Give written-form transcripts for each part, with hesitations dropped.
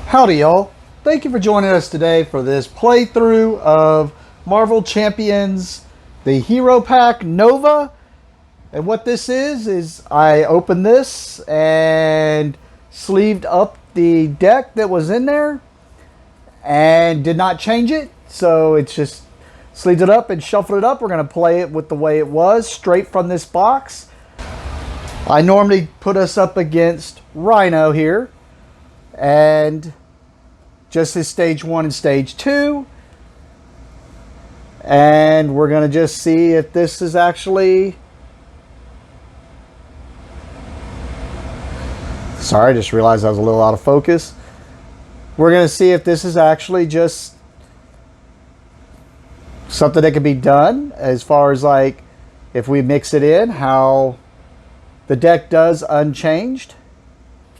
Howdy y'all. Thank you for joining us today for this playthrough of Marvel Champions, the Hero Pack Nova. And what this is I opened this and sleeved up the deck that was in there and did not change it. So it's just sleeved it up and shuffled it up. We're going to play it with the way it was, straight from this box. I normally put us up against Rhino here, and just his stage 1 and stage 2. And we're going to just see if this is actually... Sorry, I just realized I was a little out of focus. We're going to see if this is actually just something that can be done as far as like if we mix it in, how the deck does unchanged.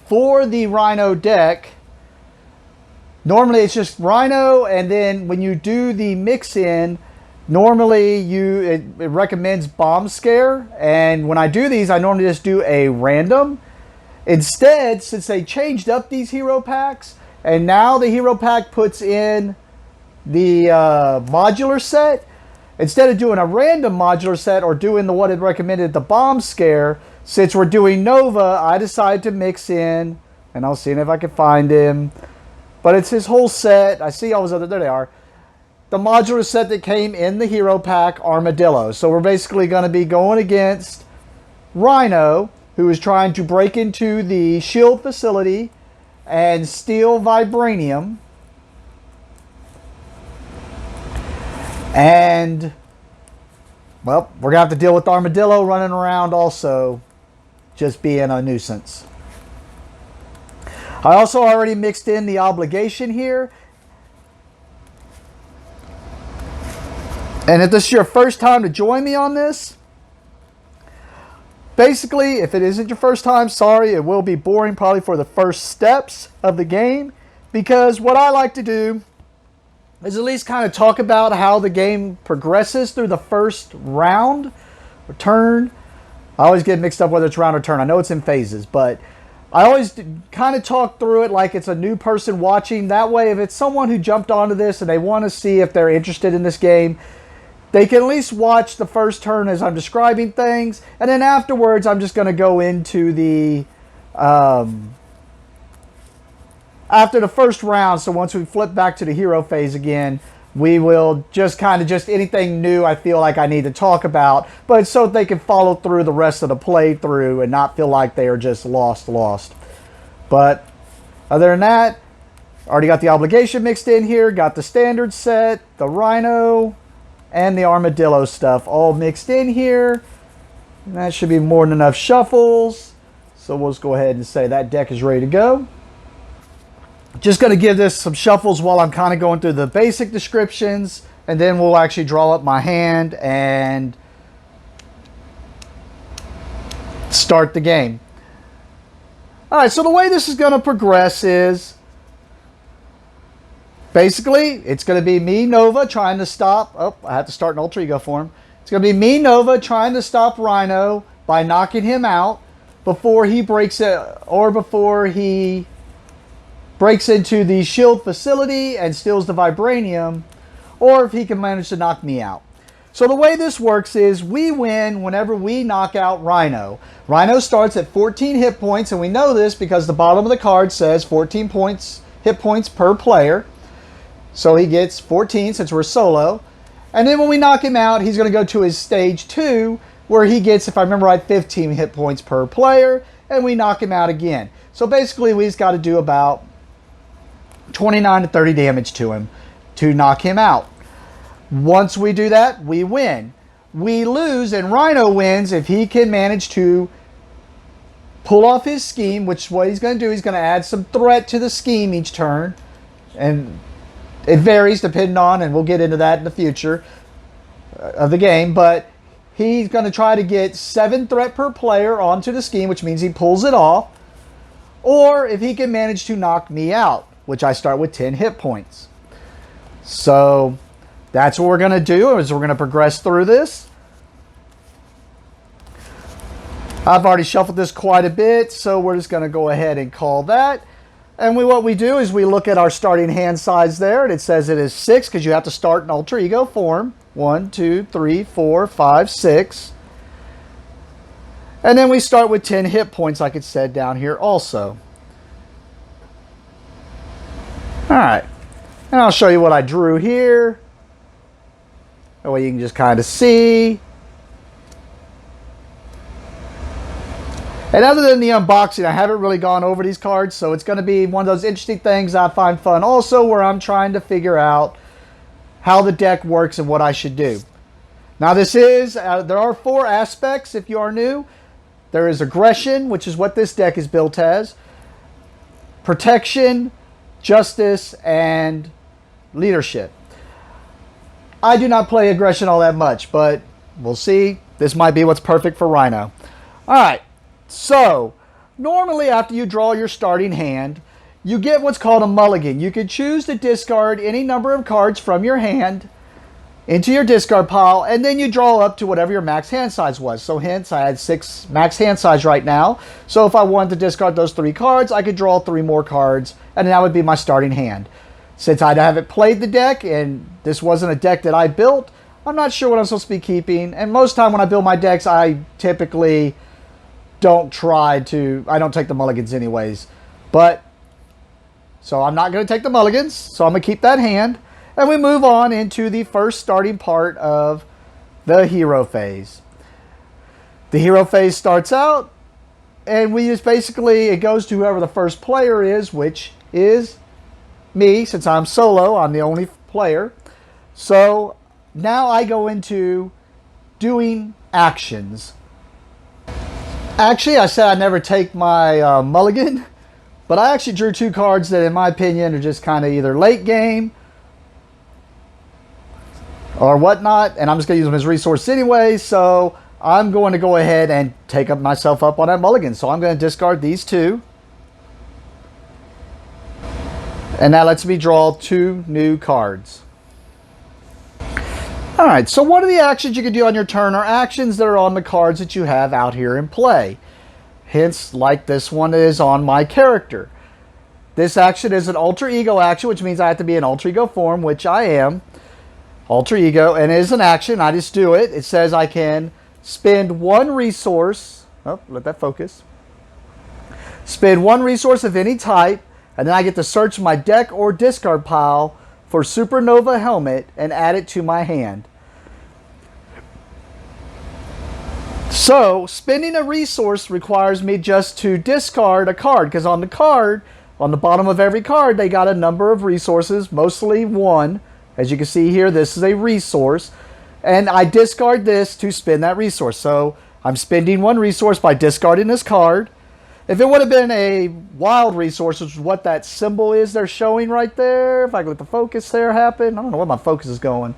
For the Rhino deck, normally it's just Rhino, and then when you do the mix in, normally it recommends Bomb Scare, and when I do these I normally just do a random. Instead, since they changed up these hero packs, and now the hero pack puts in the modular set, instead of doing a random modular set or doing what it recommended, the Bomb Scare, since we're doing Nova, I decided to mix in, and I'll see if I can find him, but it's his whole set. I see all those other, there they are. The modular set that came in the hero pack, Armadillo. So we're basically going to be going against Rhino, who is trying to break into the shield facility and steal vibranium. And, well, we're going to have to deal with Armadillo running around also, just being a nuisance. I also already mixed in the obligation here. And if this is your first time to join me on this, basically, if it isn't your first time, sorry, it will be boring probably for the first steps of the game, because what I like to do is at least kind of talk about how the game progresses through the first round or turn. I always get mixed up whether it's round or turn. I know it's in phases, but I always kind of talk through it like it's a new person watching. That way, if it's someone who jumped onto this and they want to see if they're interested in this game, they can at least watch the first turn as I'm describing things, and then afterwards I'm just going to go into the after the first round. So once we flip back to the hero phase again, we will just kind of just anything new I feel like I need to talk about, but so they can follow through the rest of the playthrough and not feel like they are just lost. But other than that, already got the obligation mixed in here, got the standard set, the Rhino, and the Armadillo stuff all mixed in here. And that should be more than enough shuffles. So we'll just go ahead and say that deck is ready to go. Just going to give this some shuffles while I'm kind of going through the basic descriptions, and then we'll actually draw up my hand and start the game. Alright, so the way this is going to progress is basically, it's going to be me, Nova, trying to stop... Oh, I have to start an alter ego form. It's going to be me, Nova, trying to stop Rhino by knocking him out before he breaks it, or before he breaks into the shield facility and steals the vibranium, or if he can manage to knock me out. So the way this works is we win whenever we knock out Rhino. Rhino starts at 14 hit points, and we know this because the bottom of the card says 14 hit points per player. So he gets 14 since we're solo. And then when we knock him out, he's going to go to his stage 2, where he gets, if I remember right, 15 hit points per player, and we knock him out again. So basically, we just got to do about 29 to 30 damage to him to knock him out. Once we do that, we win. We lose, and Rhino wins if he can manage to pull off his scheme, which what he's going to do, he's going to add some threat to the scheme each turn. And it varies depending on, and we'll get into that in the future of the game, but he's going to try to get 7 threat per player onto the scheme, which means he pulls it off. Or if he can manage to knock me out, which I start with 10 hit points. So that's what we're going to do, is we're going to progress through this. I've already shuffled this quite a bit, so we're just going to go ahead and call that. And what we do is we look at our starting hand size there, and it says it is 6 because you have to start in Ultra Ego form. 1, 2, 3, 4, 5, 6. And then we start with 10 hit points, like it said down here also. Alright, and I'll show you what I drew here. That way you can just kind of see. And other than the unboxing, I haven't really gone over these cards, so it's going to be one of those interesting things I find fun also, where I'm trying to figure out how the deck works and what I should do. Now this is, there are 4 aspects if you are new. There is aggression, which is what this deck is built as. Protection, justice, and leadership. I do not play aggression all that much, but we'll see. This might be what's perfect for Rhino. Alright, so normally after you draw your starting hand, you get what's called a mulligan. You can choose to discard any number of cards from your hand into your discard pile, and then you draw up to whatever your max hand size was. So hence, I had 6 max hand size right now. So if I wanted to discard those 3 cards, I could draw 3 more cards, and that would be my starting hand. Since I haven't played the deck, and this wasn't a deck that I built, I'm not sure what I'm supposed to be keeping. And most time when I build my decks, I typically don't take the mulligans anyways. So I'm not going to take the mulligans, so I'm going to keep that hand. And we move on into the first starting part of the hero phase. The hero phase starts out, and we just basically, it goes to whoever the first player is, which is me. Since I'm solo, I'm the only player. So now I go into doing actions. Actually, I said I'd never take my mulligan, but I actually drew 2 cards that in my opinion are just kind of either late game or whatnot, and I'm just going to use them as resource anyway, so I'm going to go ahead and take myself up on that mulligan. So I'm going to discard these 2. And that lets me draw 2 new cards. Alright, so what are the actions you can do on your turn, are actions that are on the cards that you have out here in play. Hence, like this one is on my character. This action is an Ultra Ego action, which means I have to be in Ultra Ego form, which I am. Ultra Ego, and it is an action. I just do it. It says I can spend 1 resource. Oh, let that focus. Spend 1 resource of any type, and then I get to search my deck or discard pile for Supernova Helmet and add it to my hand. So, spending a resource requires me just to discard a card, because on the card, on the bottom of every card, they got a number of resources, mostly 1. As you can see here, this is a resource, and I discard this to spend that resource. So I'm spending 1 resource by discarding this card. If it would have been a wild resource, which is what that symbol is they're showing right there, if I can let the focus there happen. I don't know where my focus is going.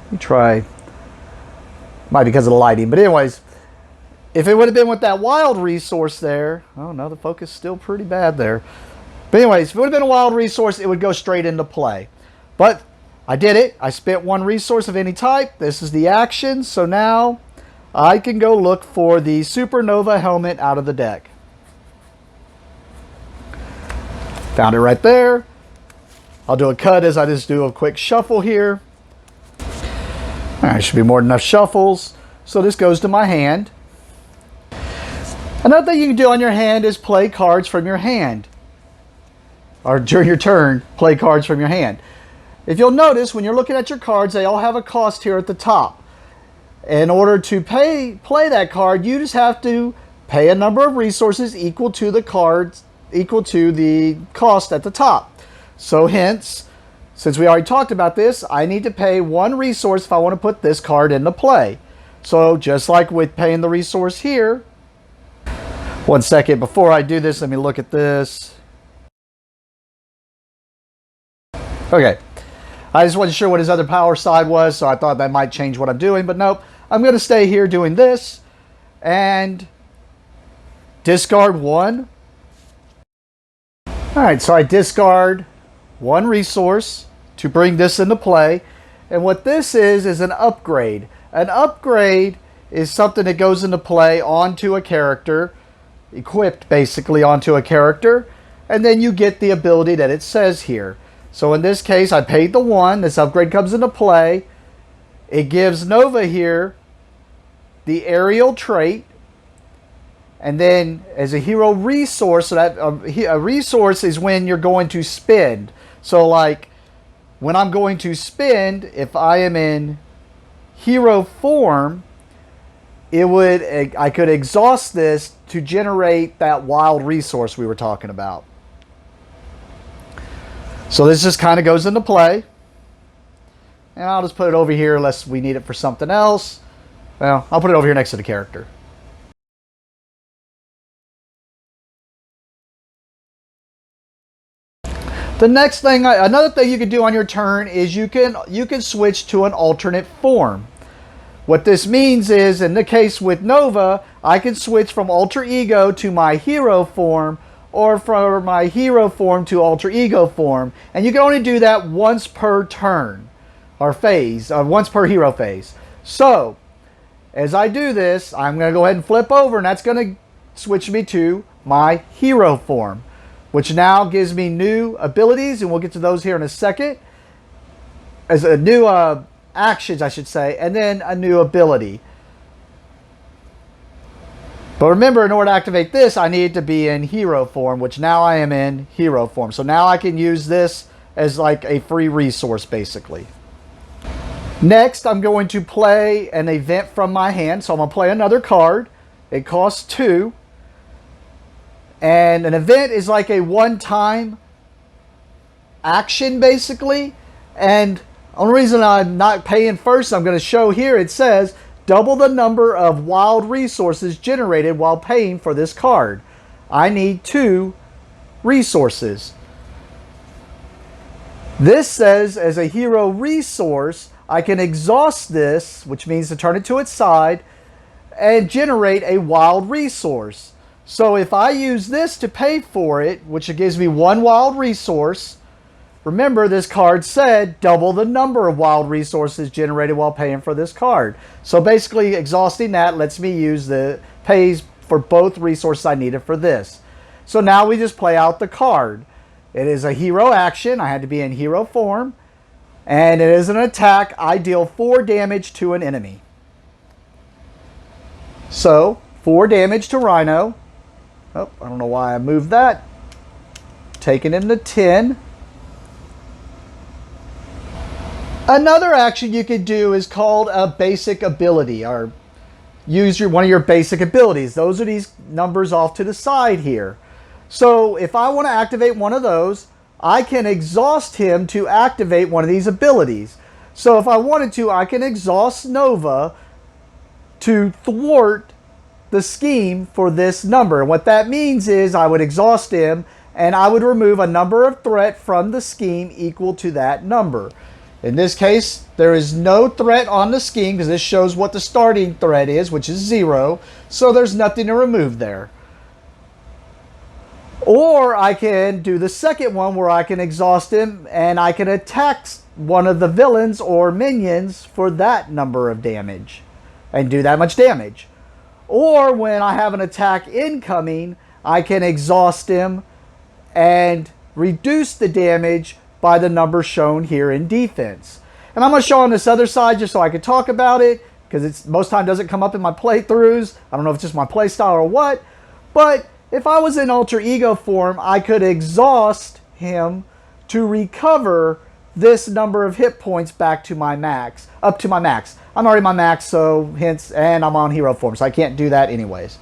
Let me try. Might be because of the lighting, but anyways, if it would have been with that wild resource there, oh no, the focus is still pretty bad there. But anyways, if it would have been a wild resource, it would go straight into play. But I did it. I spent 1 resource of any type. This is the action. So now I can go look for the Supernova Helmet out of the deck. Found it right there. I'll do a cut as I just do a quick shuffle here. All right, should be more than enough shuffles. So this goes to my hand. Another thing you can do on your hand is play cards from your hand. Or during your turn, play cards from your hand. If you'll notice, when you're looking at your cards, they all have a cost here at the top. In order to play that card, you just have to pay a number of resources equal to the cards, equal to the cost at the top. So hence, since we already talked about this, I need to pay 1 resource if I want to put this card into play. So just like with paying the resource here, 1 second before I do this, let me look at this. Okay, I just wasn't sure what his other power side was, so I thought that might change what I'm doing, but nope. I'm going to stay here doing this and discard 1. Alright, so I discard 1 resource to bring this into play, and what this is an upgrade. An upgrade is something that goes into play onto a character equipped basically onto a character, and then you get the ability that it says here. So in this case, I paid the 1. This upgrade comes into play. It gives Nova here the aerial trait, and then as a hero resource, so that a resource is when you're going to spend. So like when I'm going to spend, if I am in hero form, I could exhaust this to generate that wild resource we were talking about. So this just kind of goes into play. And I'll just put it over here unless we need it for something else. Well, I'll put it over here next to the character. The next thing, another thing you can do on your turn is you can switch to an alternate form. What this means is, in the case with Nova, I can switch from alter ego to my hero form, or from my hero form to alter ego form. And you can only do that once per turn, or phase, once per hero phase. So, as I do this, I'm going to go ahead and flip over, and that's going to switch me to my hero form, which now gives me new abilities, and we'll get to those here in a second. As a new actions, I should say, and then a new ability. But remember, in order to activate this, I need to be in hero form, which now I am in hero form. So now I can use this as like a free resource, basically. Next, I'm going to play an event from my hand. So I'm going to play another card. It costs 2. And an event is like a one-time action, basically. And the only reason I'm not paying first, I'm going to show here, it says double the number of wild resources generated while paying for this card. I need 2 resources. This says as a hero resource, I can exhaust this, which means to turn it to its side, and generate a wild resource. So if I use this to pay for it, which gives me 1 wild resource, remember this card said double the number of wild resources generated while paying for this card. So basically exhausting that lets me use pays for both resources I needed for this. So now we just play out the card. It is a hero action. I had to be in hero form. And it is an attack. I deal 4 damage to an enemy. So 4 damage to Rhino. Oh, I don't know why I moved that. Taking him to 10. Another action you could do is called a basic ability, or use one of your basic abilities. Those are these numbers off to the side here. So if I want to activate one of those, I can exhaust him to activate one of these abilities. So if I wanted to, I can exhaust Nova to thwart the scheme for this number. And what that means is I would exhaust him and I would remove a number of threat from the scheme equal to that number. In this case, there is no threat on the scheme because this shows what the starting threat is, which is 0. So there's nothing to remove there. Or I can do the second one where I can exhaust him and I can attack one of the villains or minions for that number of damage and do that much damage. Or when I have an attack incoming, I can exhaust him and reduce the damage by the number shown here in defense. And I'm going to show on this other side just so I can talk about it, because it's most time doesn't come up in my playthroughs. I don't know if it's just my play style or what, but if I was in alter ego form, I could exhaust him to recover this number of hit points back to my max, up to my max. I'm already my max, so hence, and I'm on hero form, so I can't do that anyways.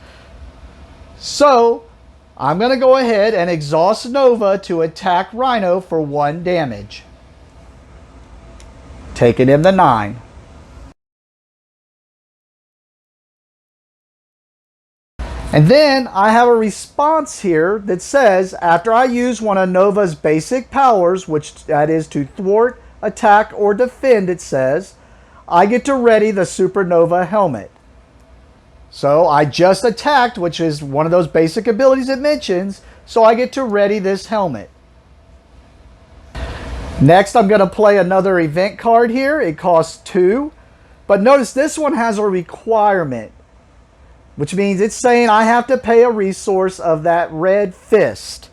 So I'm going to go ahead and exhaust Nova to attack Rhino for 1 damage. Taking him to 9. And then I have a response here that says, after I use one of Nova's basic powers, which that is to thwart, attack, or defend, it says, I get to ready the Supernova helmet. So I just attacked, which is one of those basic abilities it mentions, so I get to ready this helmet. Next, I'm going to play another event card here. It costs 2. But notice this one has a requirement. which means it's saying I have to pay a resource of that red fist.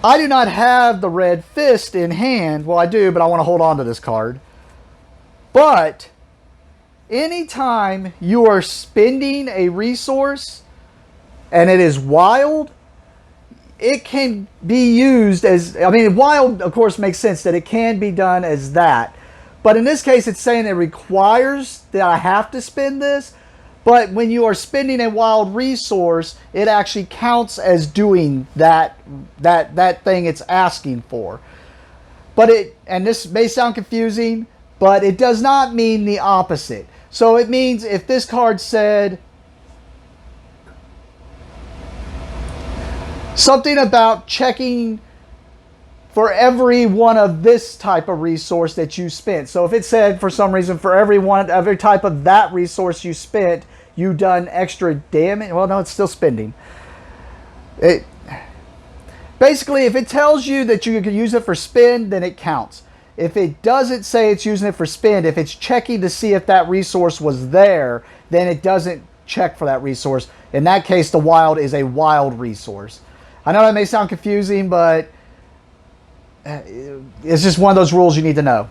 I do not have the red fist in hand. Well, I do, but I want to hold on to this card. But anytime you are spending a resource and it is wild, it can be used as, I mean, wild, of course, makes sense that it can be done as that. But in this case, it's saying it requires that I have to spend this. But when you are spending a wild resource, it actually counts as doing that thing it's asking for. But and this may sound confusing, but it does not mean the opposite. So it means if this card said something about checking for every one of this type of resource that you spent. So if it said for some reason for every type of that resource you spent, you done extra damage. Well, no, it's still spending. Basically, if it tells you that you can use it for spend, then it counts. If it doesn't say it's using it for spend, if it's checking to see if that resource was there, then it doesn't check for that resource. In that case, the wild is a wild resource. I know that may sound confusing, but it's just one of those rules you need to know.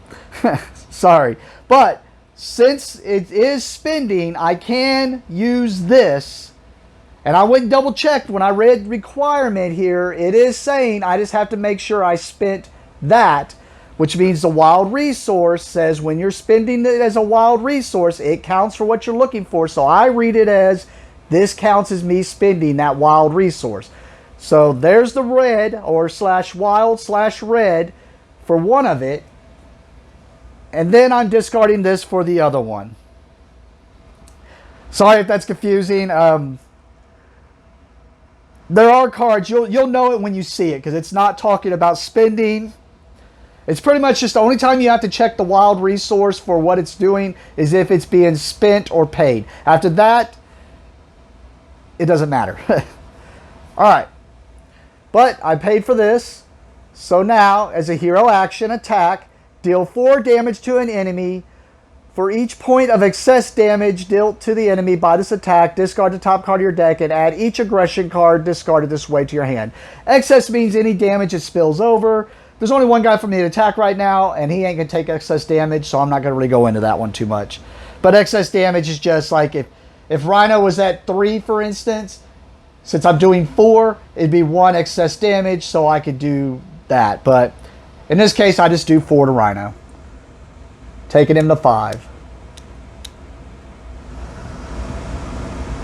Sorry. But since it is spending, I can use this. And I went and double checked when I read requirement here. It is saying I just have to make sure I spent that, which means the wild resource says when you're spending it as a wild resource, it counts for what you're looking for. So I read it as this counts as me spending that wild resource. So there's the red or /wild/red for one of it. And then I'm discarding this for the other one. Sorry if that's confusing. There are cards, you'll know it when you see it because it's not talking about spending. It's pretty much just the only time you have to check the wild resource for what it's doing is if it's being spent or paid. After that, it doesn't matter. All right. But I paid for this. So now, as a hero action attack, deal 4 damage to an enemy. For each point of excess damage dealt to the enemy by this attack, discard the top card of your deck and add each aggression card discarded this way to your hand. Excess means any damage that spills over. There's only one guy for me to attack right now, and he ain't going to take excess damage, so I'm not going to really go into that one too much. But excess damage is just like if Rhino was at 3, for instance, since I'm doing 4, it'd be 1 excess damage, so I could do that. But in this case, I just do 4 to Rhino, taking him to 5.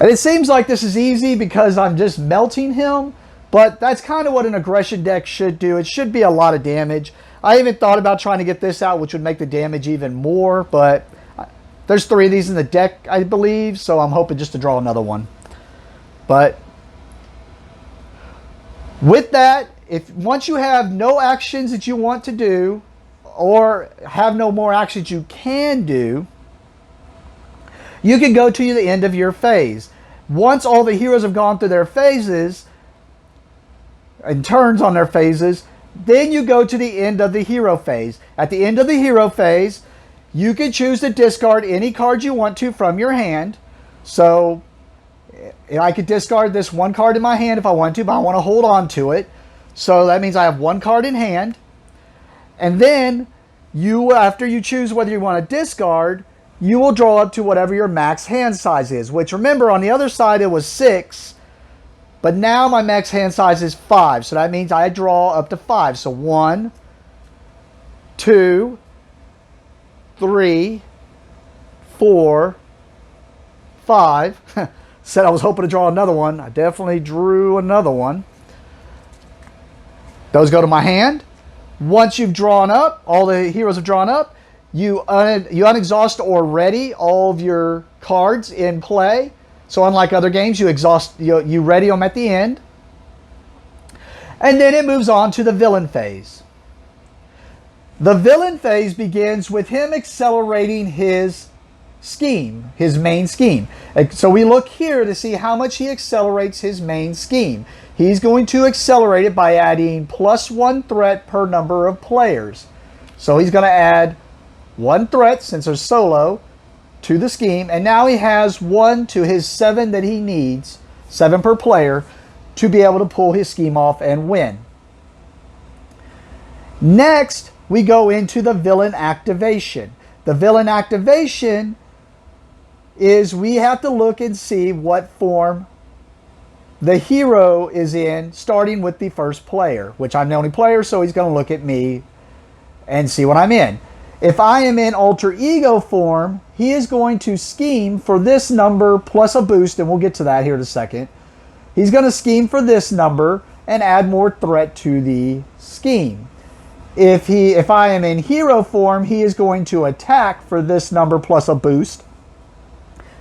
And it seems like this is easy because I'm just melting him, but that's kind of what an aggression deck should do. It should be a lot of damage. I even thought about trying to get this out, which would make the damage even more, but there's 3 of these in the deck, I believe, so I'm hoping just to draw another one. But with that, once you have no actions that you want to do, or have no more actions you can do, you can go to the end of your phase. Once all the heroes have gone through their phases, and turns on their phases, then you go to the end of the hero phase. At the end of the hero phase, you can choose to discard any card you want to from your hand. So I could discard this 1 card in my hand if I want to, but I want to hold on to it. So that means I have 1 card in hand. And then after you choose whether you want to discard, you will draw up to whatever your max hand size is, which remember on the other side it was 6, but now my max hand size is 5. So that means I draw up to 5. So 1, 2, 3, 4, 5. Said I was hoping to draw another one. I definitely drew another one. Those go to my hand. Once you've drawn up, all the heroes have drawn up, you unexhaust or ready all of your cards in play. So unlike other games, you ready them at the end. And then it moves on to the villain phase. The villain phase begins with him accelerating his scheme, his main scheme. So we look here to see how much he accelerates his main scheme. He's going to accelerate it by adding +1 threat per number of players. So he's going to add 1 threat since they're solo to the scheme, and now he has 1 to his 7 that he needs, 7 per player, to be able to pull his scheme off and win. Next, we go into the villain activation. The villain activation is we have to look and see what form the hero is in, starting with the first player, which I'm the only player, so he's going to look at me and see what I'm in. If I am in alter ego form, he is going to scheme for this number plus a boost, and we'll get to that here in a second. He's going to scheme for this number and add more threat to the scheme. If I am in hero form, he is going to attack for this number plus a boost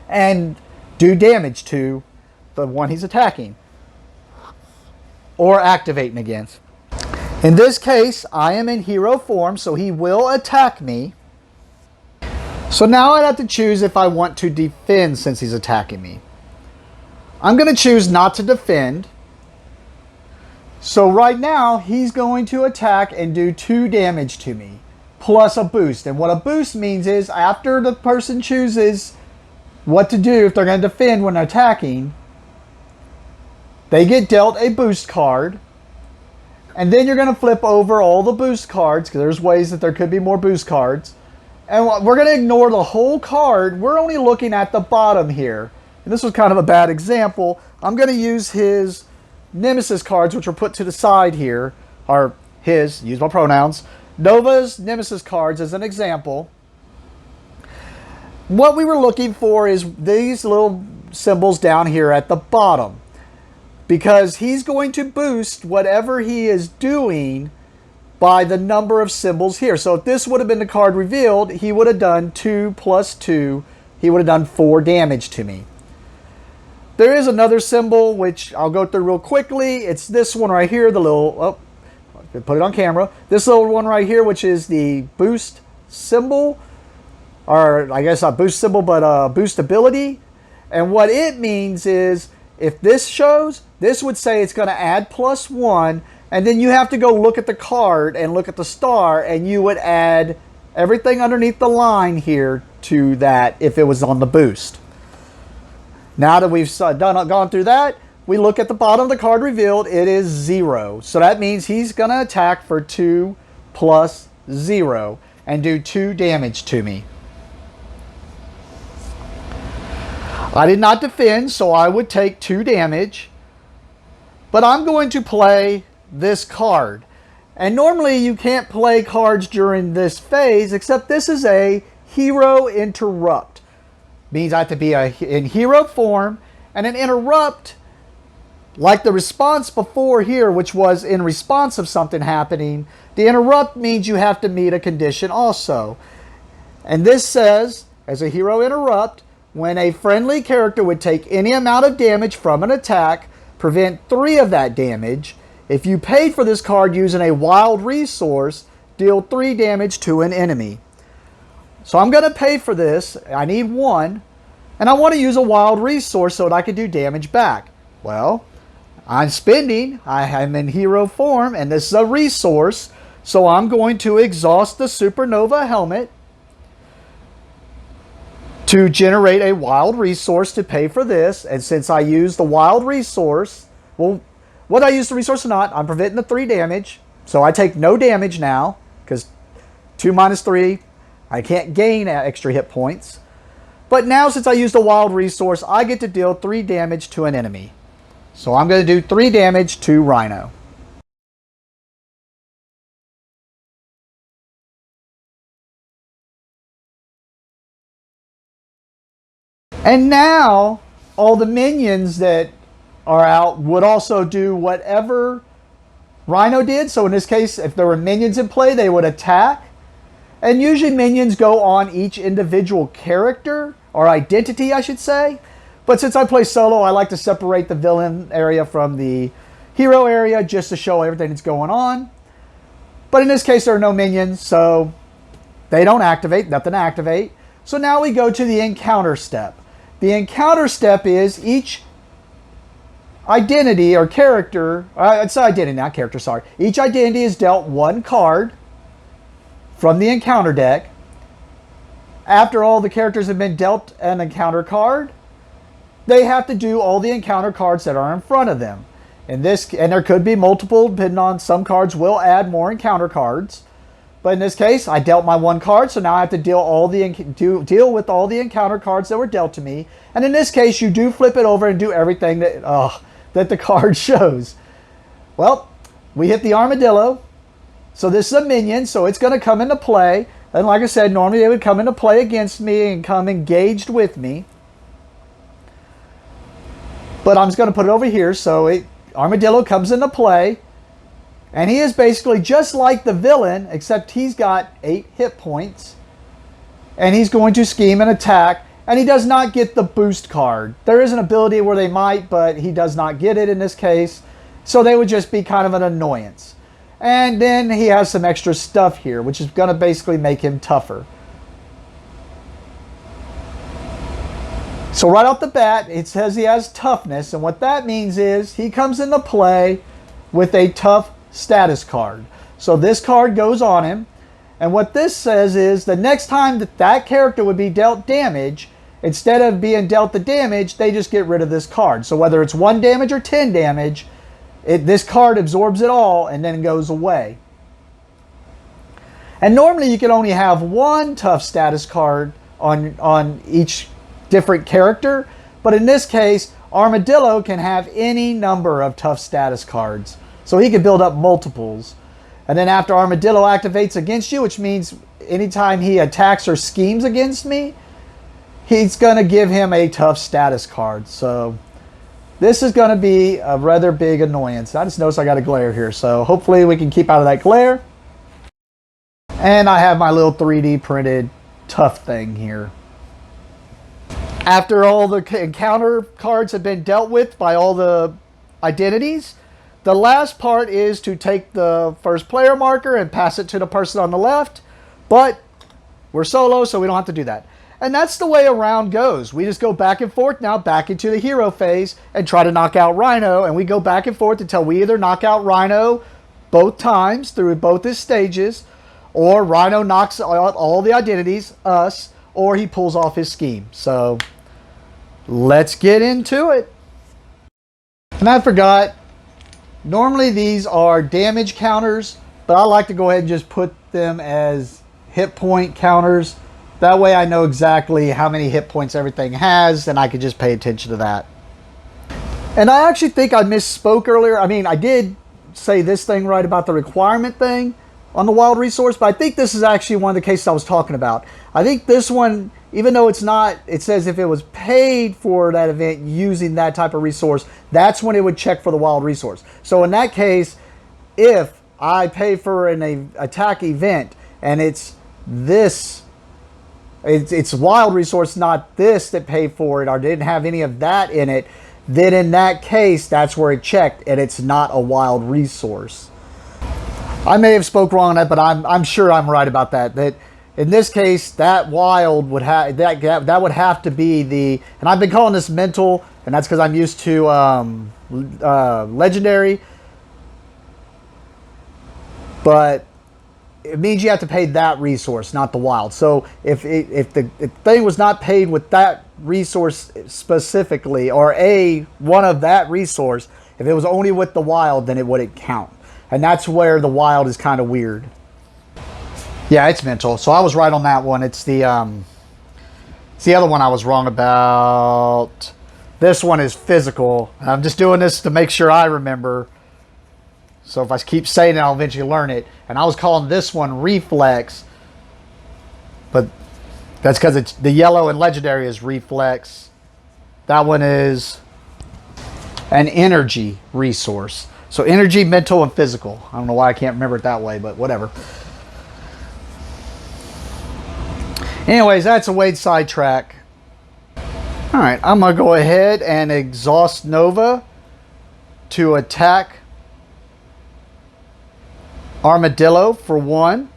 and do damage to the one he's attacking or activating against. In this case, I am in hero form, so he will attack me. So now I'd have to choose if I want to defend since he's attacking me. I'm going to choose not to defend. So right now, he's going to attack and do 2 damage to me, plus a boost. And what a boost means is after the person chooses what to do if they're going to defend when attacking, they get dealt a boost card. And then you're going to flip over all the boost cards, because there's ways that there could be more boost cards. And we're going to ignore the whole card. We're only looking at the bottom here. And this was kind of a bad example. I'm going to use his Nemesis cards, which are put to the side here, are his, use my pronouns, Nova's Nemesis cards as an example. What we were looking for is these little symbols down here at the bottom, because he's going to boost whatever he is doing by the number of symbols here. So if this would have been the card revealed, he would have done 2 plus 2. He would have done 4 damage to me. There is another symbol, which I'll go through real quickly. It's this one right here, the little, put it on camera. This little one right here, which is the boost symbol, or I guess not boost symbol, but boost ability. And what it means is, if this shows, this would say it's going to add +1, and then you have to go look at the card and look at the star, and you would add everything underneath the line here to that if it was on the boost. Now that we've gone through that, we look at the bottom of the card revealed. It is 0. So that means he's going to attack for 2 plus 0 and do 2 damage to me. I did not defend, so I would take 2 damage. But I'm going to play this card. And normally you can't play cards during this phase, except this is a hero interrupt. Means I have to be in hero form, and an interrupt, like the response before here, which was in response of something happening, the interrupt means you have to meet a condition also. And this says, as a hero interrupt, when a friendly character would take any amount of damage from an attack, prevent 3 of that damage. If you paid for this card using a wild resource, deal 3 damage to an enemy. So I'm going to pay for this. I need 1. And I want to use a wild resource so that I can do damage back. Well, I'm spending. I'm in hero form, and this is a resource. So I'm going to exhaust the Supernova helmet to generate a wild resource to pay for this. And since I use the wild resource, well, whether I use the resource or not, I'm preventing the 3 damage. So I take no damage now, because 2 minus 3, I can't gain extra hit points. But now, since I used a wild resource, I get to deal 3 damage to an enemy. So I'm going to do 3 damage to Rhino. And now, all the minions that are out would also do whatever Rhino did. So in this case, if there were minions in play, they would attack. And usually minions go on each individual character, or identity I should say. But since I play solo, I like to separate the villain area from the hero area just to show everything that's going on. But in this case, there are no minions, so they don't activate, nothing to activate. So now we go to the encounter step. The encounter step is each identity or character, it's identity, not character, sorry. Each identity is dealt 1 card from the encounter deck. after all the characters have been dealt an encounter card, they have to do all the encounter cards that are in front of them. And there could be multiple, depending on, some cards will add more encounter cards. But in this case, I dealt my one card, so now I have to deal with all the encounter cards that were dealt to me. And in this case, you do flip it over and do everything that the card shows. Well, we hit the armadillo. So this is a minion, so it's going to come into play. And like I said, normally they would come into play against me and come engaged with me. But I'm just going to put it over here, so armadillo comes into play. And he is basically just like the villain, except he's got 8 hit points. And he's going to scheme and attack. And he does not get the boost card. There is an ability where they might, but he does not get it in this case. So they would just be kind of an annoyance. And then he has some extra stuff here, which is going to basically make him tougher. So right off the bat, it says he has toughness. And what that means is he comes into play with a tough status card. So this card goes on him. And what this says is the next time that character would be dealt damage, instead of being dealt the damage, they just get rid of this card. So whether it's 1 damage or 10 damage, this card absorbs it all and then goes away. And normally you can only have 1 tough status card on each different character. But in this case, Armadillo can have any number of tough status cards. So he can build up multiples. And then after Armadillo activates against you, which means anytime he attacks or schemes against me, he's going to give him a tough status card. So this is going to be a rather big annoyance. I just noticed I got a glare here. So hopefully we can keep out of that glare. And I have my little 3D printed tough thing here. After all the encounter cards have been dealt with by all the identities, the last part is to take the first player marker and pass it to the person on the left. But we're solo, so we don't have to do that. And that's the way a round goes. We just go back and forth now, back into the hero phase, and try to knock out Rhino. And we go back and forth until we either knock out Rhino both times through both his stages, or Rhino knocks out all the identities, us, or he pulls off his scheme. So let's get into it. And I forgot, normally these are damage counters, but I like to go ahead and just put them as hit point counters. That way I know exactly how many hit points everything has, and I can just pay attention to that. And I actually think I misspoke earlier. I mean, I did say this thing right about the requirement thing on the wild resource, but I think this is actually one of the cases I was talking about. I think this one, even though it's not, it says if it was paid for that event using that type of resource, that's when it would check for the wild resource. So in that case, if I pay for an attack event and it's this, it's wild resource, not this that paid for it or didn't have any of that in it, then in that case, that's where it checked and it's not a wild resource. I may have spoke wrong on that, but I'm sure I'm right about that. That in this case, that wild would have that would have to be the, and I've been calling this mental, and that's because I'm used to legendary. But it means you have to pay that resource, not the wild. So if the thing was not paid with that resource specifically, or one of that resource, if it was only with the wild, then it wouldn't count. And that's where the wild is kind of weird. Yeah, it's mental. So I was right on that one. It's the other one I was wrong about. This one is physical. I'm just doing this to make sure I remember. So if I keep saying it, I'll eventually learn it. And I was calling this one reflex. But that's because it's the yellow and legendary is reflex. That one is an energy resource. So energy, mental, and physical. I don't know why I can't remember it that way, but whatever. Anyways, that's a Wade sidetrack. Alright, I'm going to go ahead and exhaust Nova to attack Armadillo for 1.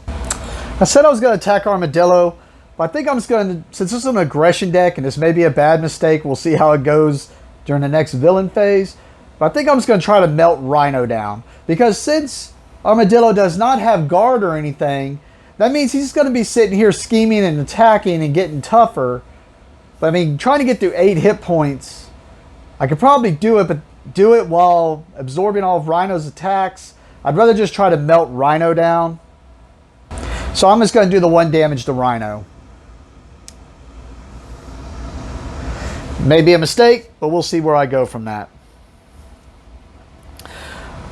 I said I was going to attack Armadillo, but I think I'm just going to, since this is an aggression deck and this may be a bad mistake, we'll see how it goes during the next villain phase. But I think I'm just going to try to melt Rhino down. Because since Armadillo does not have guard or anything, that means he's going to be sitting here scheming and attacking and getting tougher. But I mean, trying to get through 8 hit points, I could probably do it, but do it while absorbing all of Rhino's attacks. I'd rather just try to melt Rhino down. So I'm just going to do the 1 damage to Rhino. Maybe a mistake, but we'll see where I go from that.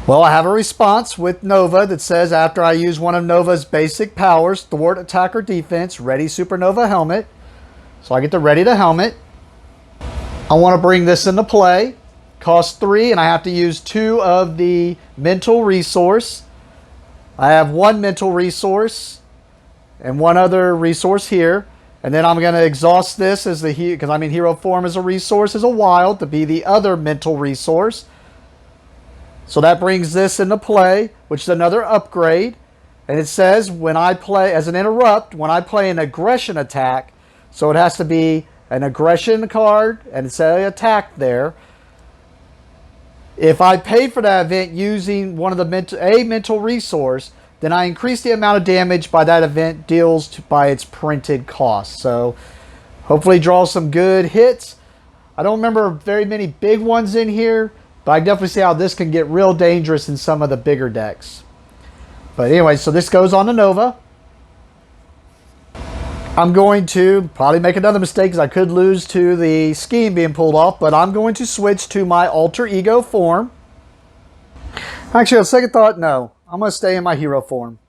Well, I have a response with Nova that says after I use one of Nova's basic powers, thwart attack or defense, ready Supernova helmet. So I get to ready the helmet. I want to bring this into play. Cost 3, and I have to use 2 of the mental resource. I have 1 mental resource and 1 other resource here. And then I'm going to exhaust this as the because I'm in hero form as a resource as a wild to be the other mental resource. So that brings this into play, which is another upgrade. And it says when I play as an interrupt, when I play an aggression attack, so it has to be an aggression card and it's an attack there. If I pay for that event using one of the mental resource, then I increase the amount of damage by that event deals by its printed cost. So hopefully draw some good hits. I don't remember very many big ones in here, but I can definitely see how this can get real dangerous in some of the bigger decks. But anyway, so this goes on to Nova. I'm going to probably make another mistake because I could lose to the scheme being pulled off, but I'm going to switch to my alter ego form. Actually, on second thought, no. I'm going to stay in my hero form.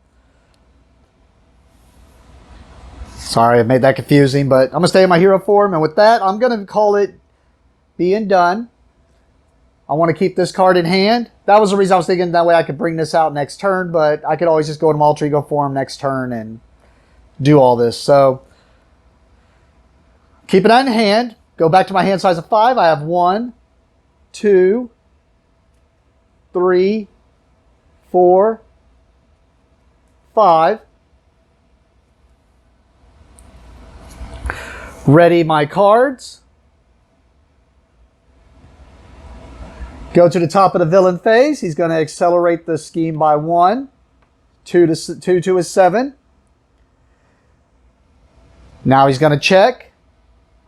Sorry, I made that confusing, but I'm going to stay in my hero form. And with that, I'm going to call it being done. I want to keep this card in hand. That was the reason I was thinking that way I could bring this out next turn, but I could always just go into my alter ego form next turn and do all this. So keep it in hand. Go back to my hand size of 5. I have 1, 2, 3, 4, 5. Ready my cards. Go to the top of the villain phase. He's going to accelerate the scheme by 1. 2 to his 7. Now he's going to check.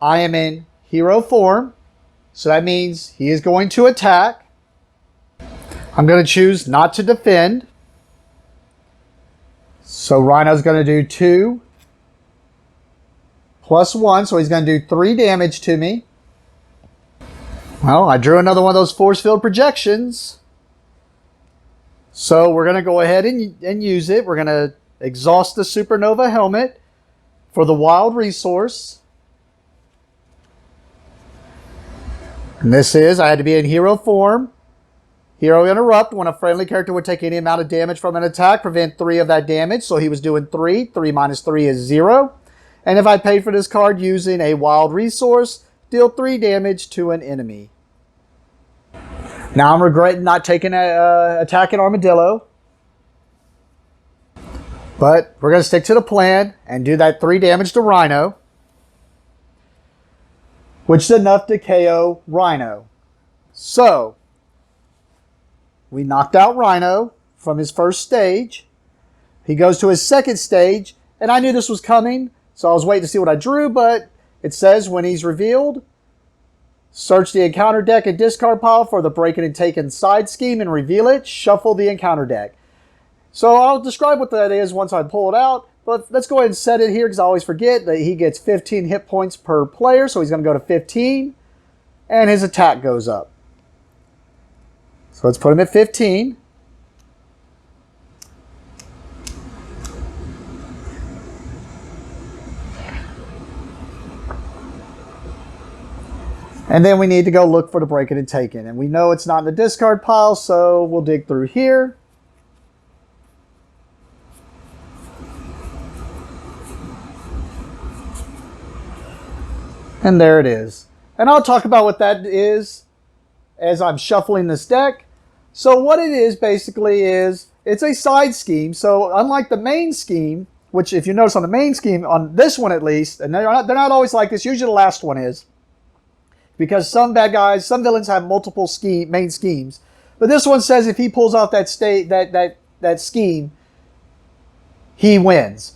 I am in hero form. So that means he is going to attack. I'm going to choose not to defend. So Rhino's going to do 2 plus 1. So he's going to do 3 damage to me. Well, I drew another one of those force field projections. So we're going to go ahead and use it. We're going to exhaust the Supernova helmet for the wild resource. And this is, I had to be in hero form. Hero interrupt. When a friendly character would take any amount of damage from an attack, prevent 3 of that damage. So he was doing 3. 3 minus 3 is 0. And if I paid for this card using a wild resource, deal 3 damage to an enemy. Now I'm regretting not taking an attack at Armadillo. But we're going to stick to the plan and do that 3 damage to Rhino, which is enough to KO Rhino. So we knocked out Rhino from his first stage. He goes to his second stage, and I knew this was coming, so I was waiting to see what I drew, but it says when he's revealed, search the encounter deck and discard pile for the break it and take inside scheme and reveal it. Shuffle the encounter deck. So I'll describe what that is once I pull it out, but let's go ahead and set it here because I always forget that he gets 15 hit points per player, so he's going to go to 15, and his attack goes up. So let's put him at 15. And then we need to go look for the break it and take it. And we know it's not in the discard pile, so we'll dig through here. And there it is. And I'll talk about what that is as I'm shuffling this deck. So what it is basically is, it's a side scheme. So unlike the main scheme, which if you notice on the main scheme, on this one at least, and they're not always like this, usually the last one is, because some bad guys, some villains have multiple main schemes. But this one says if he pulls off that scheme, he wins.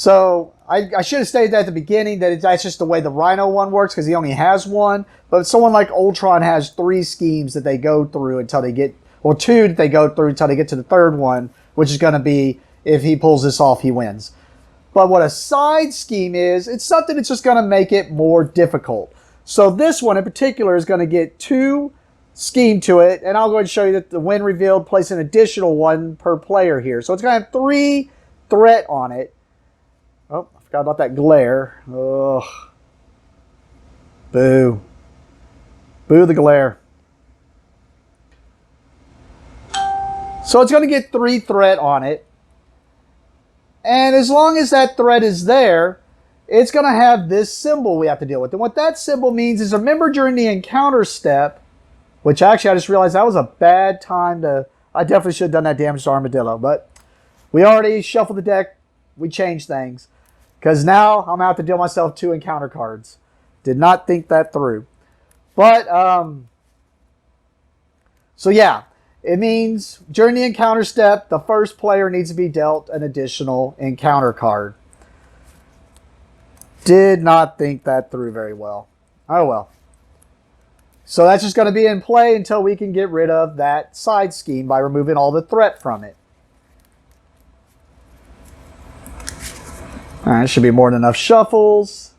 So I should have stated that at the beginning that that's just the way the Rhino one works because he only has one. But someone like Ultron has 3 schemes that they go through until they get, or 2 that they go through until they get to the 3rd one, which is going to be if he pulls this off, he wins. But what a side scheme is, it's something that's just going to make it more difficult. So this one in particular is going to get 2 scheme to it, and I'll go ahead and show you that the when revealed, place an additional 1 per player here. So it's going to have 3 threat on it. Oh, I forgot about that glare. Ugh. Boo. Boo the glare. So it's going to get 3 threat on it. And as long as that threat is there, it's going to have this symbol we have to deal with. And what that symbol means is, remember during the encounter step, which actually I just realized that was a bad time to, I definitely should have done that damage to Armadillo, but we already shuffled the deck, we changed things. Because now I'm going to have to deal myself 2 encounter cards. Did not think that through. But, so yeah, it means during the encounter step, the first player needs to be dealt an additional encounter card. Did not think that through very well. Oh well. So that's just going to be in play until we can get rid of that side scheme by removing all the threat from it. All right, should be more than enough shuffles.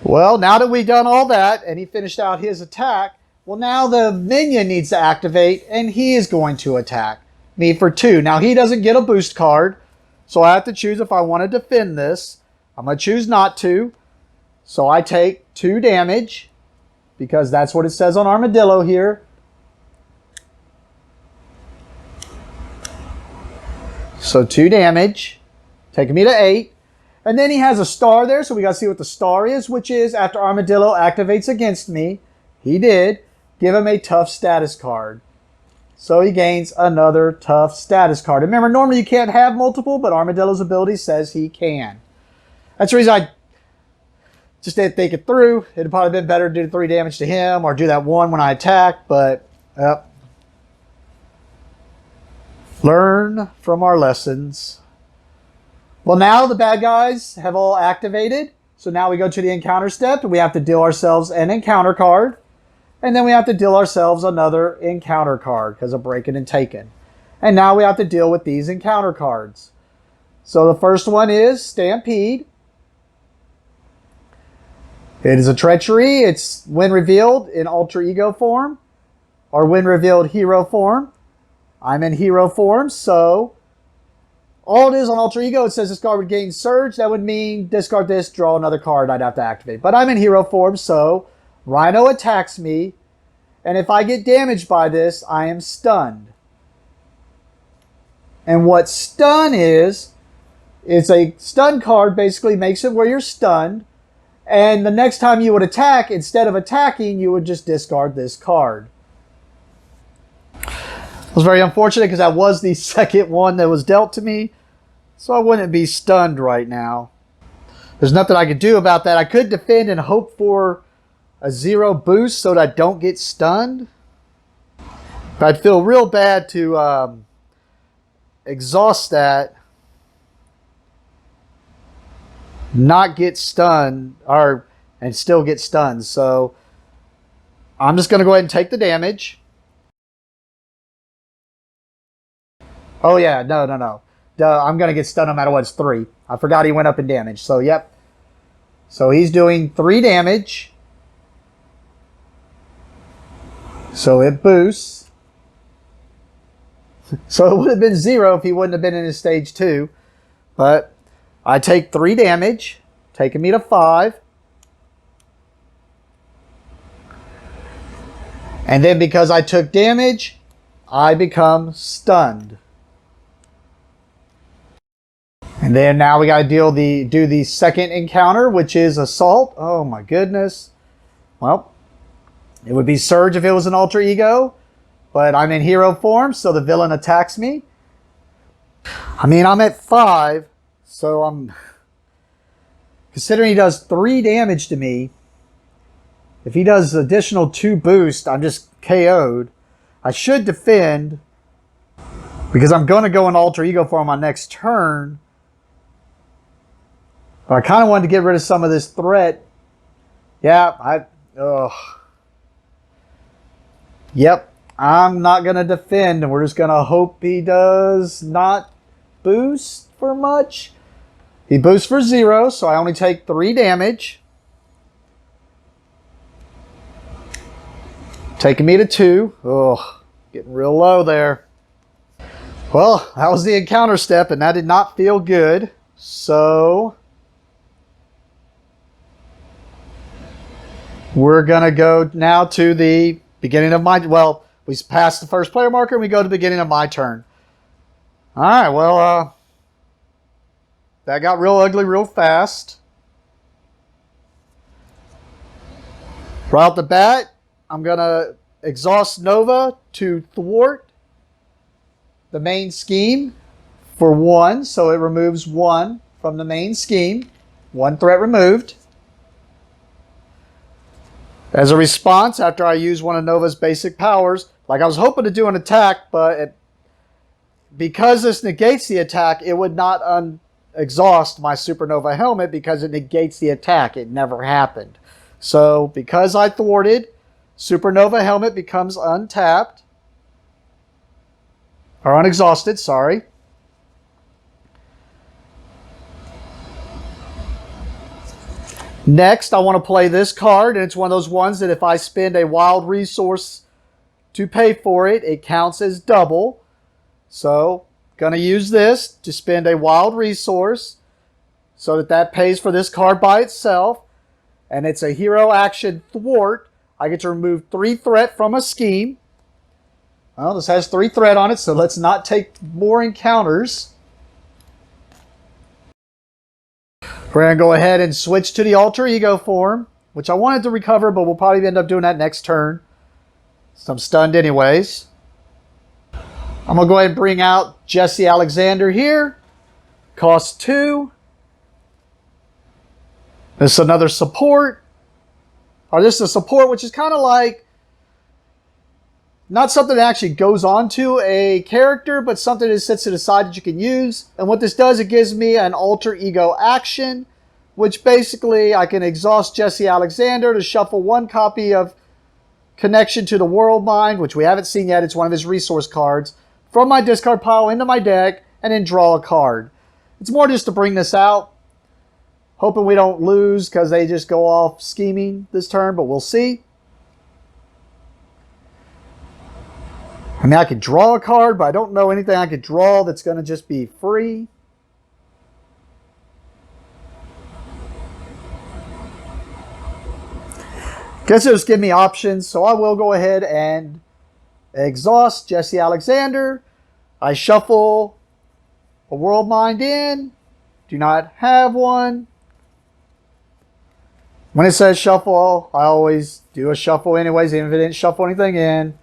Well, now that we've done all that and he finished out his attack, well, now the minion needs to activate and he is going to attack me for 2. Now, he doesn't get a boost card, so I have to choose if I want to defend this. I'm going to choose not to. So I take 2 damage because that's what it says on Armadillo here. So 2 damage, taking me to 8. And then he has a star there, so we got to see what the star is, which is after Armadillo activates against me, he did, give him a tough status card. So he gains another tough status card. Remember, normally you can't have multiple, but Armadillo's ability says he can. That's the reason I just didn't think it through. It'd probably been better to do 3 damage to him or do that 1 when I attack, but learn from our lessons. Well, now the bad guys have all activated. So now we go to the encounter step and we have to deal ourselves an encounter card. And then we have to deal ourselves another encounter card because of breaking and taking. And now we have to deal with these encounter cards. So the first one is Stampede. It is a treachery. It's when revealed in alter ego form or when revealed hero form. I'm in hero form, so all it is on alter ego, it says this card would gain surge. That would mean discard this, draw another card I'd have to activate. But I'm in hero form, so Rhino attacks me. And if I get damaged by this, I am stunned. And what stun is, it's a stun card, basically makes it where you're stunned. And the next time you would attack, instead of attacking, you would just discard this card. It was very unfortunate because that was the second one that was dealt to me. So I wouldn't be stunned right now. There's nothing I could do about that. I could defend and hope for a 0 boost so that I don't get stunned. But I'd feel real bad to exhaust that, not get stunned, and still get stunned. So I'm just going to go ahead and take the damage. Oh yeah, no. I'm going to get stunned no matter what. It's 3. I forgot he went up in damage. So yep. So he's doing 3 damage. So it boosts. So it would have been 0 if he wouldn't have been in his stage 2. But I take 3 damage, taking me to 5. And then because I took damage, I become stunned. And then now we got to do the second encounter, which is assault. Oh my goodness. Well, it would be surge if it was an alter ego, but I'm in hero form, so the villain attacks me. I mean, I'm at 5, so I'm considering he does 3 damage to me. If he does additional 2 boost, I'm just KO'd. I should defend. Because I'm going to go in alter ego for my next turn. But I kind of wanted to get rid of some of this threat. Yeah, Yep, I'm not going to defend. And we're just going to hope he does not boost for much. He boosts for 0, so I only take 3 damage. Taking me to 2. Ugh, getting real low there. Well, that was the encounter step, and that did not feel good. So we're going to go now to the beginning of my... Well, we passed the first player marker, and we go to the beginning of my turn. All right, well, that got real ugly real fast. Right off the bat, I'm going to exhaust Nova to thwart the main scheme for 1, so it removes 1 from the main scheme. 1 threat removed. As a response, after I use one of Nova's basic powers, like I was hoping to do an attack, but because this negates the attack, it would not exhaust my Supernova helmet because it negates the attack. It never happened. So because I thwarted, Supernova helmet becomes untapped. Or unexhausted, sorry. Next, I want to play this card, and it's one of those ones that if I spend a wild resource to pay for it, it counts as double. So, going to use this to spend a wild resource so that pays for this card by itself. And it's a hero action thwart. I get to remove 3 threat from a scheme. Well, this has 3 threat on it, so let's not take more encounters. We're going to go ahead and switch to the alter ego form, which I wanted to recover, but we'll probably end up doing that next turn. So I'm stunned anyways. I'm going to go ahead and bring out Jesse Alexander here. Cost 2. This is another support. Or this is a support, which is kind of like not something that actually goes on to a character, but something that sits to the side that you can use. And what this does, it gives me an alter ego action, which basically I can exhaust Jesse Alexander to shuffle 1 copy of Connection to the World Mind, which we haven't seen yet. It's one of his resource cards, from my discard pile into my deck, and then draw a card. It's more just to bring this out. Hoping we don't lose because they just go off scheming this turn, but we'll see. I mean, I could draw a card, but I don't know anything I could draw that's going to just be free. Guess it'll just give me options, so I will go ahead and exhaust Jesse Alexander. I shuffle a World Mind in. Do not have one. When it says shuffle, I always do a shuffle anyways, even if it didn't shuffle anything in.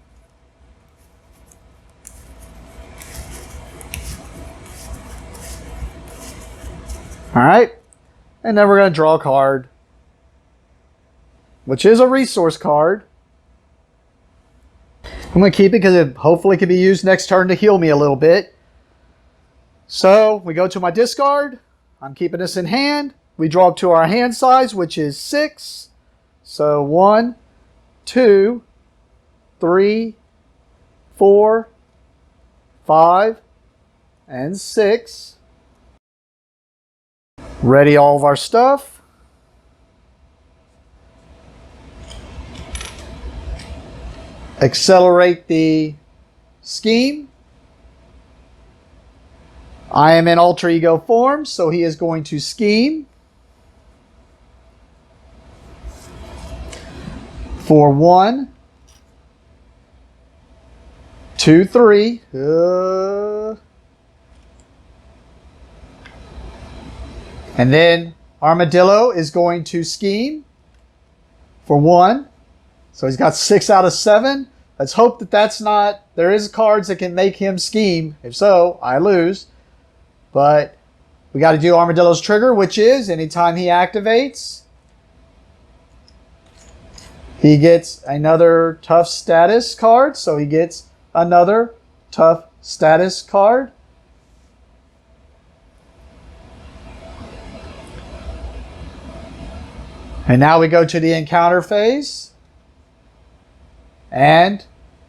Alright, and then we're going to draw a card, which is a resource card. I'm going to keep it because it hopefully can be used next turn to heal me a little bit. So, we go to my discard. I'm keeping this in hand. We draw up to our hand size, which is 6. So 1, 2, 3, 4, 5, and 6. Ready all of our stuff. Accelerate the scheme. I am in alter ego form, so he is going to scheme for 1, 2, 3. And then Armadillo is going to scheme for 1. So he's got 6 out of 7. Let's hope that that's not... There is cards that can make him scheme. If so, I lose. But we got to do Armadillo's trigger, which is anytime he activates, he gets another tough status card. So he gets another tough status card. And now we go to the encounter phase. And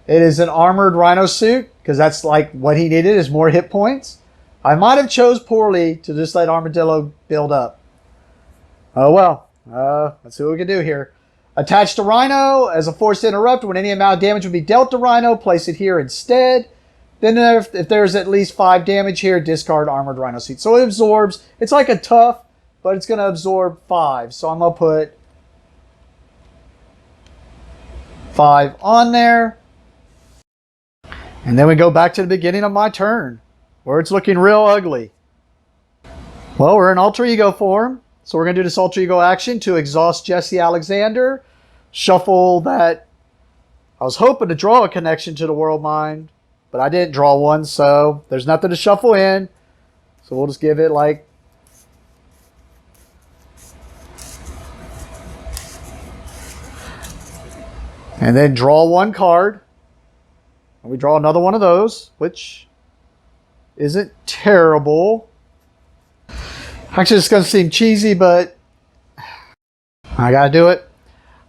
it is an armored Rhino suit, because that's like what he needed, is more hit points. I might have chose poorly to just let Armadillo build up. Oh well. Let's see what we can do here. Attach to Rhino as a force to interrupt. When any amount of damage would be dealt to Rhino, place it here instead. Then if there's at least 5 damage here, discard armored Rhino suit. So it absorbs. It's like a tough, but it's going to absorb 5. So I'm going to put 5 on there. And then we go back to the beginning of my turn, where it's looking real ugly. Well, we're in Alter Ego form. So we're going to do this Alter Ego action to exhaust Jesse Alexander. Shuffle that. I was hoping to draw a connection to the World Mind, but I didn't draw one, so there's nothing to shuffle in. So we'll just give it like... And then draw one card. And we draw another one of those, which isn't terrible. Actually, it's going to seem cheesy, but I got to do it.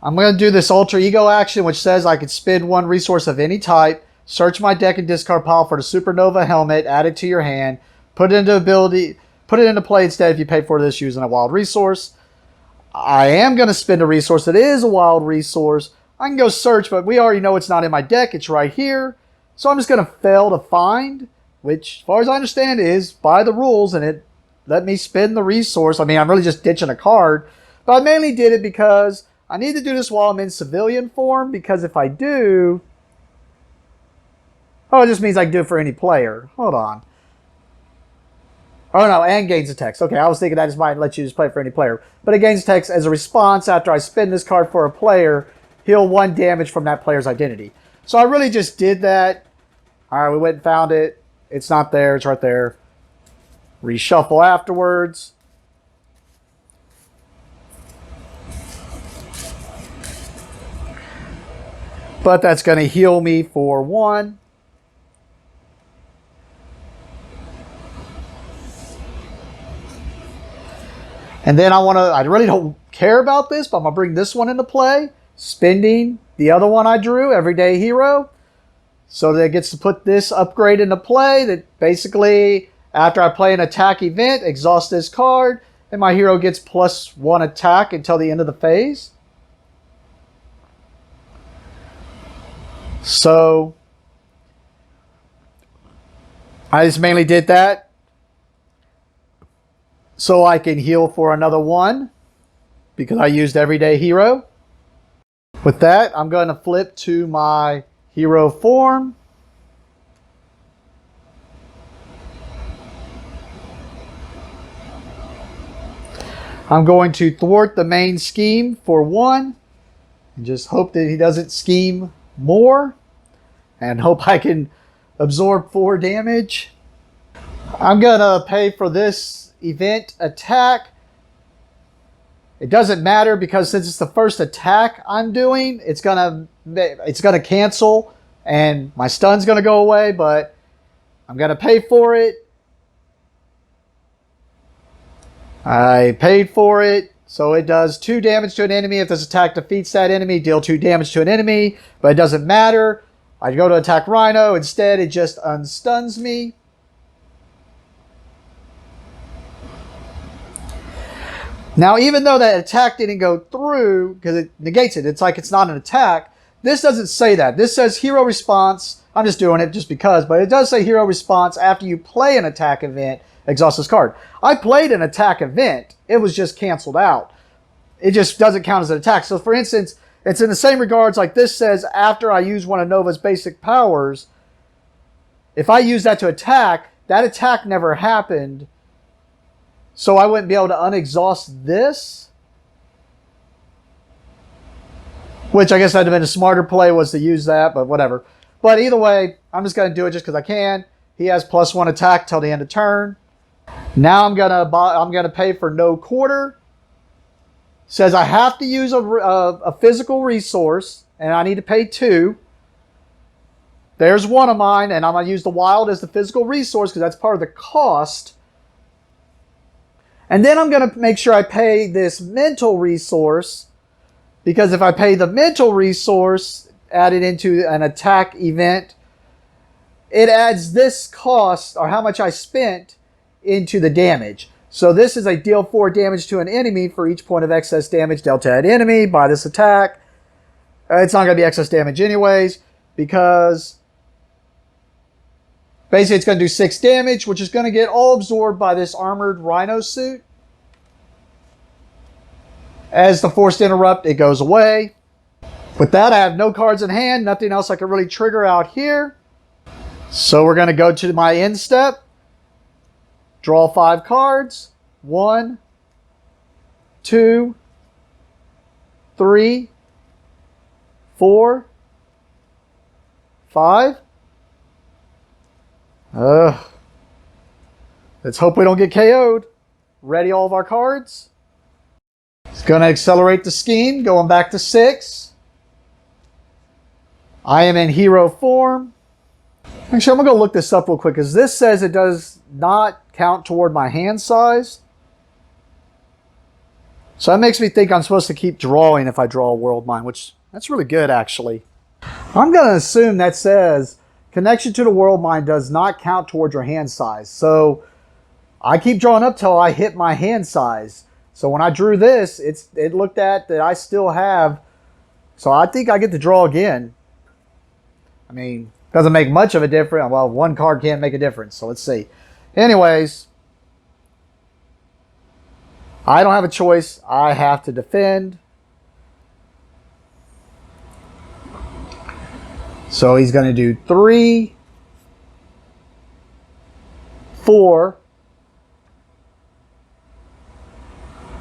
I'm going to do this Alter Ego action, which says I can spend 1 resource of any type, search my deck and discard pile for the Supernova helmet, add it to your hand, put it into play instead if you pay for this using a wild resource. I am going to spend a resource that is a wild resource. I can go search, but we already know it's not in my deck. It's right here. So I'm just going to fail to find, which, as far as I understand, is by the rules, and it let me spend the resource. I mean, I'm really just ditching a card, but I mainly did it because I need to do this while I'm in civilian form, because if I do... Oh, it just means I can do it for any player. Hold on. Oh, no, and gains a text. Okay, I was thinking that just might let you just play it for any player. But it gains text as a response after I spend this card for a player, heal 1 damage from that player's identity. So I really just did that. All right, we went and found it. It's not there. It's right there. Reshuffle afterwards. But that's going to heal me for 1. And then I really don't care about this, but I'm going to bring this one into play. Spending the other one I drew, Everyday Hero. So that it gets to put this upgrade into play. That basically, after I play an attack event, exhaust this card, and my hero gets +1 attack until the end of the phase. So I just mainly did that so I can heal for another 1 because I used Everyday Hero. With that, I'm going to flip to my hero form. I'm going to thwart the main scheme for 1 and just hope that he doesn't scheme more, and hope I can absorb 4 damage. I'm going to pay for this event attack. It doesn't matter because since it's the first attack I'm doing, it's gonna cancel and my stun's gonna go away, but I'm gonna pay for it. I paid for it, so it does 2 damage to an enemy. If this attack defeats that enemy, deal 2 damage to an enemy, but it doesn't matter. I go to attack Rhino. Instead, it just unstuns me. Now, even though that attack didn't go through, because it negates it, it's like it's not an attack, this doesn't say that. This says hero response. I'm just doing it just because, but it does say hero response after you play an attack event, exhaust this card. I played an attack event. It was just canceled out. It just doesn't count as an attack. So, for instance, it's in the same regards like this says after I use one of Nova's basic powers, if I use that to attack, that attack never happened. So I wouldn't be able to unexhaust this. Which I guess that'd have been a smarter play was to use that, but whatever. But either way, I'm just going to do it just because I can. He has +1 attack till the end of turn. Now I'm gonna pay for no quarter. Says I have to use a physical resource, and I need to pay 2. There's one of mine, and I'm going to use the wild as the physical resource because that's part of the cost. And then I'm going to make sure I pay this mental resource, because if I pay the mental resource added into an attack event, it adds this cost, or how much I spent, into the damage. So this is a deal 4 damage to an enemy for each point of excess damage dealt to an enemy by this attack. It's not going to be excess damage anyways, because basically it's going to do 6 damage, which is going to get all absorbed by this armored Rhino suit. As the forced interrupt, it goes away. With that, I have no cards in hand, nothing else I can really trigger out here. So we're going to go to my end step. Draw 5 cards. 1, 2, 3, 4, 5. Let's hope we don't get KO'd. Ready all of our cards. It's going to accelerate the scheme, going back to 6. I am in hero form. Actually, I'm going to go look this up real quick, because this says it does not count toward my hand size. So that makes me think I'm supposed to keep drawing if I draw a world mine, which that's really good, actually. I'm going to assume that says connection to the world mine does not count towards your hand size. So I keep drawing up till I hit my hand size. So when I drew this, it looked at that I still have. So I think I get to draw again. I mean, doesn't make much of a difference. Well, one card can't make a difference. So let's see. Anyways, I don't have a choice. I have to defend. So he's going to do 3, 4.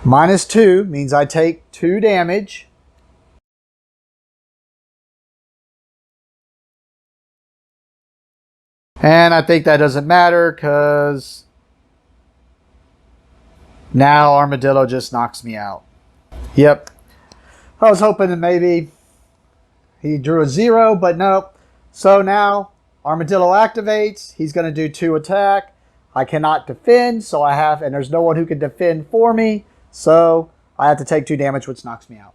Minus 2 means I take 2 damage. And I think that doesn't matter because now Armadillo just knocks me out. Yep. I was hoping that maybe he drew a 0, but nope. So now Armadillo activates. He's going to do 2 attack. I cannot defend, so I have, and there's no one who can defend for me. So I have to take 2 damage, which knocks me out.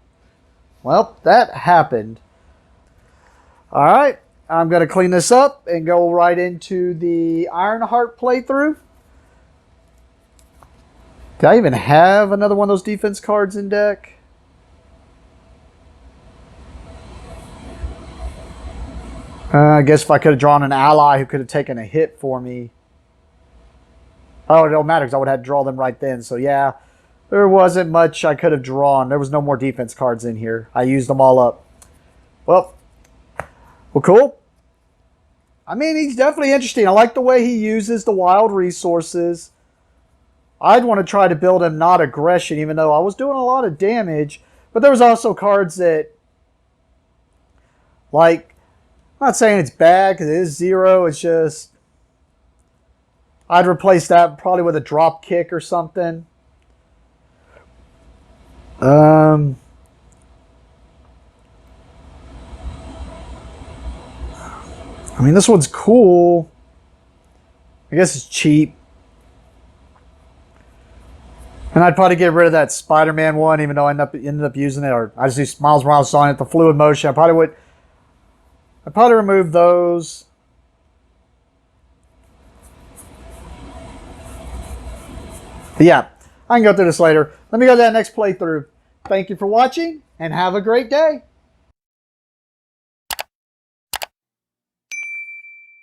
Well, that happened. All right. I'm going to clean this up and go right into the Ironheart playthrough. Did I even have another one of those defense cards in deck? I guess if I could have drawn an ally who could have taken a hit for me. Oh, it don't matter because I would have had to draw them right then. So yeah, there wasn't much I could have drawn. There was no more defense cards in here. I used them all up. Well, cool. I mean, he's definitely interesting. I like the way he uses the wild resources. I'd want to try to build him not aggression, even though I was doing a lot of damage. But there was also cards that, like, I'm not saying it's bad because it is 0. It's just, I'd replace that probably with a drop kick or something. I mean, this one's cool. I guess it's cheap. And I'd probably get rid of that Spider-Man one, even though I ended up using it. Or I just use Miles Morales on it, the fluid motion. I'd probably remove those. But yeah, I can go through this later. Let me go to that next playthrough. Thank you for watching, and have a great day.